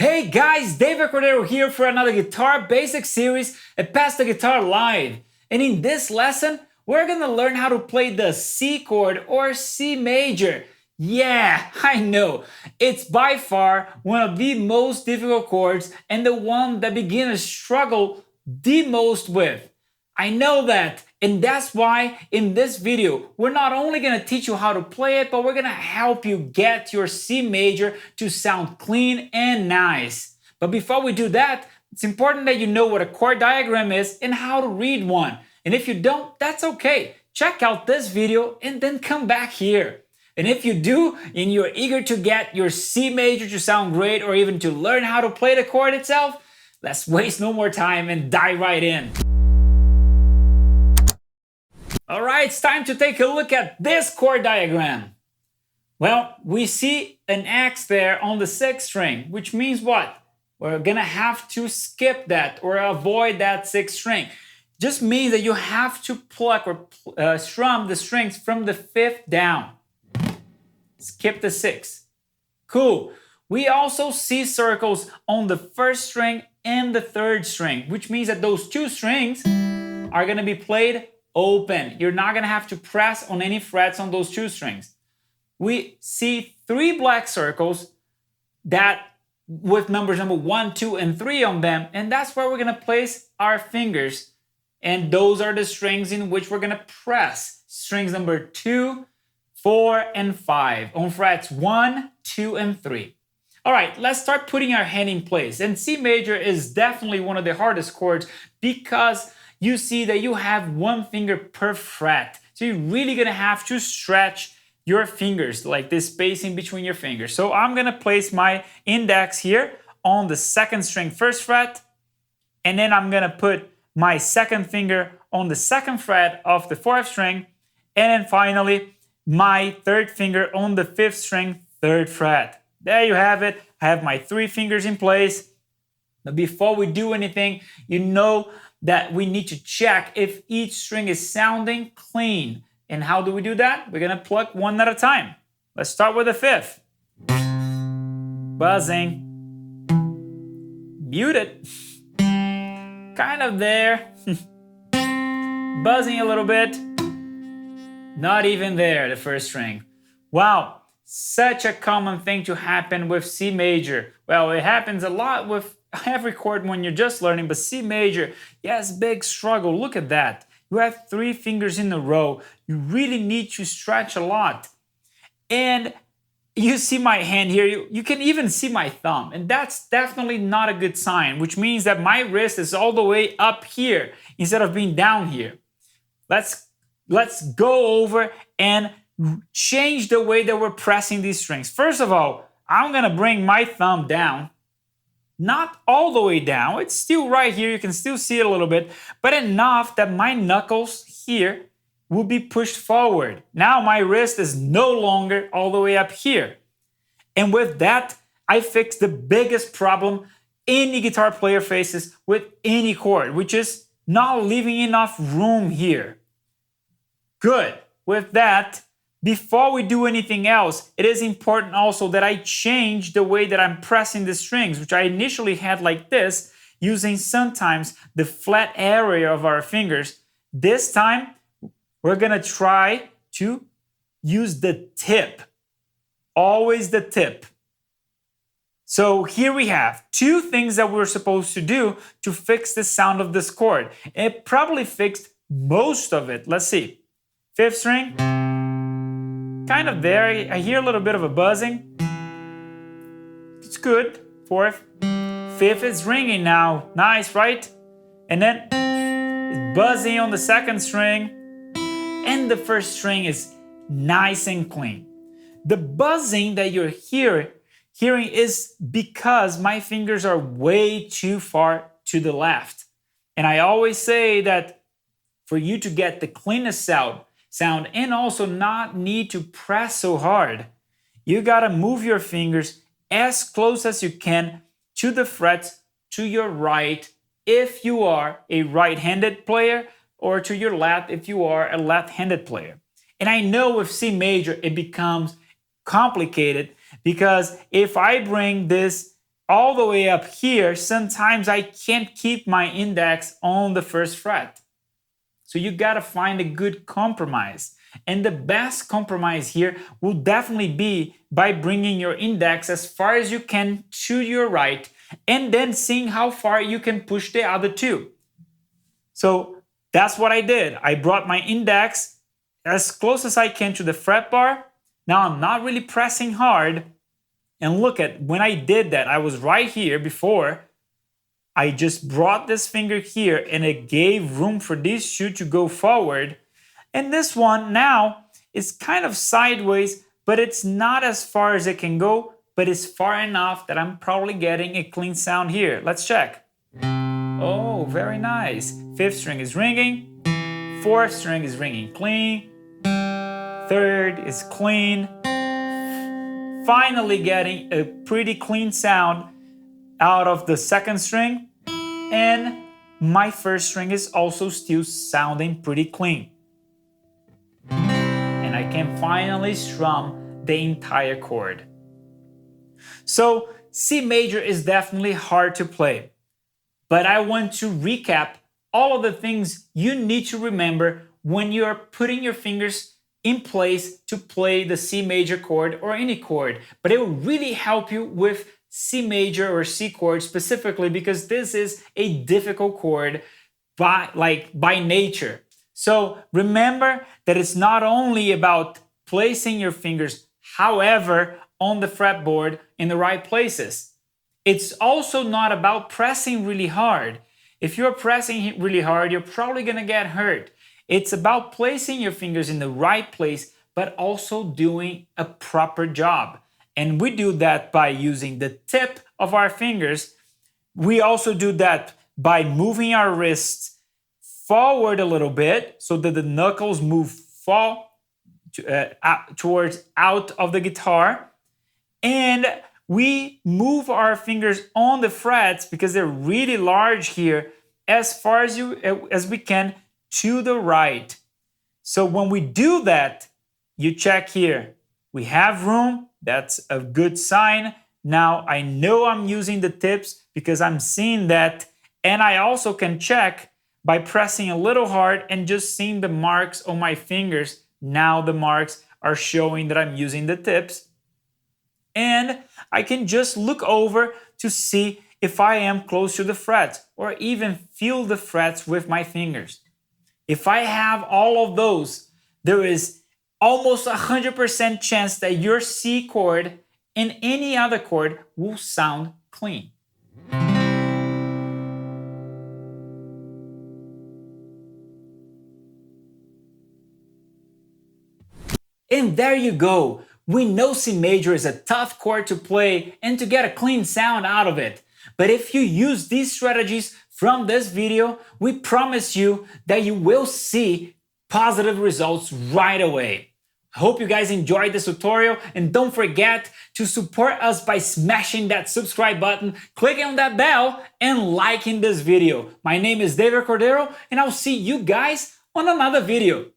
Hey guys, David Cordero here for another guitar basic series at Pass the Guitar Live. And in this lesson, we're gonna learn how to play the C chord or C major. Yeah, I know, it's by far one of the most difficult chords and the one that beginners struggle the most with. I know that, and that's why in this video, we're not only gonna teach you how to play it, but we're gonna help you get your C major to sound clean and nice. But before we do that, it's important that you know what a chord diagram is and how to read one. And if you don't, that's okay. Check out this video and then come back here. And if you do, and you're eager to get your C major to sound great or even to learn how to play the chord itself, let's waste no more time and dive right in. All right, it's time to take a look at this chord diagram. Well, we see an X there on the 6th string, which means what? We're gonna have to skip that or avoid that 6th string. Just means that you have to pluck or strum the strings from the 5th down. Skip the 6th. Cool. We also see circles on the 1st string and the 3rd string, which means that those two strings are gonna be played open. You're not gonna have to press on any frets on those two strings. We see 3 black circles that with numbers 1, 2, and 3 on them, and that's where we're gonna place our fingers. And those are the strings in which we're gonna press. Strings number 2, 4, and 5 on frets 1, 2, and 3. All right, let's start putting our hand in place. And C major is definitely one of the hardest chords because you see that you have one finger per fret. So you're really gonna have to stretch your fingers, like this spacing between your fingers. So I'm gonna place my index here on the 2nd string 1st fret, and then I'm gonna put my 2nd finger on the 2nd fret of the 4th string, and then finally my 3rd finger on the 5th string 3rd fret. There you have it. I have my 3 fingers in place. But before we do anything, you know that we need to check if each string is sounding clean. And how do we do that? We're gonna pluck one at a time. Let's start with the 5th. Buzzing. Muted. Kind of there. Buzzing a little bit. Not even there, the 1st string. Wow, such a common thing to happen with C major. Well, it happens a lot with every chord when you're just learning, but C major, yes, big struggle. Look at that. You have 3 fingers in a row. You really need to stretch a lot. And you see my hand here. You can even see my thumb. And that's definitely not a good sign, which means that my wrist is all the way up here instead of being down here. Let's go over and change the way that we're pressing these strings. First of all, I'm gonna bring my thumb down. Not all the way down, it's still right here, you can still see it a little bit, but enough that my knuckles here will be pushed forward. Now my wrist is no longer all the way up here. And with that, I fixed the biggest problem any guitar player faces with any chord, which is not leaving enough room here. Good. With that, before we do anything else, it is important also that I change the way that I'm pressing the strings, which I initially had like this, using sometimes the flat area of our fingers. This time, we're gonna try to use the tip. Always the tip. So here we have 2 things that we're supposed to do to fix the sound of this chord. It probably fixed most of it. Let's see. 5th string. Kind of there. I hear a little bit of a buzzing. It's good. 4th. 5th is ringing now. Nice, right? And then it's buzzing on the 2nd string. And the 1st string is nice and clean. The buzzing that you're hearing is because my fingers are way too far to the left. And I always say that for you to get the cleanest sound and also not need to press so hard, you gotta move your fingers as close as you can to the frets to your right if you are a right-handed player, or to your left if you are a left-handed player. And I know with C major it becomes complicated because if I bring this all the way up here, sometimes I can't keep my index on the first fret. So you gotta find a good compromise. And the best compromise here will definitely be by bringing your index as far as you can to your right and then seeing how far you can push the other two. So that's what I did. I brought my index as close as I can to the fret bar. Now I'm not really pressing hard. And look at, when I did that, I was right here before. I just brought this finger here and it gave room for this shoe to go forward. And this one now is kind of sideways, but it's not as far as it can go, but it's far enough that I'm probably getting a clean sound here. Let's check. Oh, very nice. Fifth string is ringing. Fourth string is ringing clean. Third is clean. Finally getting a pretty clean sound out of the second string. And my first string is also still sounding pretty clean. And I can finally strum the entire chord. So C major is definitely hard to play, but I want to recap all of the things you need to remember when you are putting your fingers in place to play the C major chord or any chord. But it will really help you with C major or C chord specifically because this is a difficult chord by nature. So remember that it's not only about placing your fingers, however, on the fretboard in the right places. It's also not about pressing really hard. If you're pressing really hard, you're probably gonna get hurt. It's about placing your fingers in the right place, but also doing a proper job. And we do that by using the tip of our fingers. We also do that by moving our wrists forward a little bit so that the knuckles move towards out of the guitar. And we move our fingers on the frets because they're really large here as far as we can to the right. So when we do that, you check here. We have room. That's a good sign. Now I know I'm using the tips because I'm seeing that. And I also can check by pressing a little hard and just seeing the marks on my fingers. Now the marks are showing that I'm using the tips. And I can just look over to see if I am close to the frets or even feel the frets with my fingers. If I have all of those, there is almost 100% chance that your C chord and any other chord will sound clean. And there you go. We know C major is a tough chord to play and to get a clean sound out of it. But if you use these strategies from this video, we promise you that you will see positive results right away. I hope you guys enjoyed this tutorial and don't forget to support us by smashing that subscribe button, clicking on that bell and liking this video. My name is David Cordero and I'll see you guys on another video.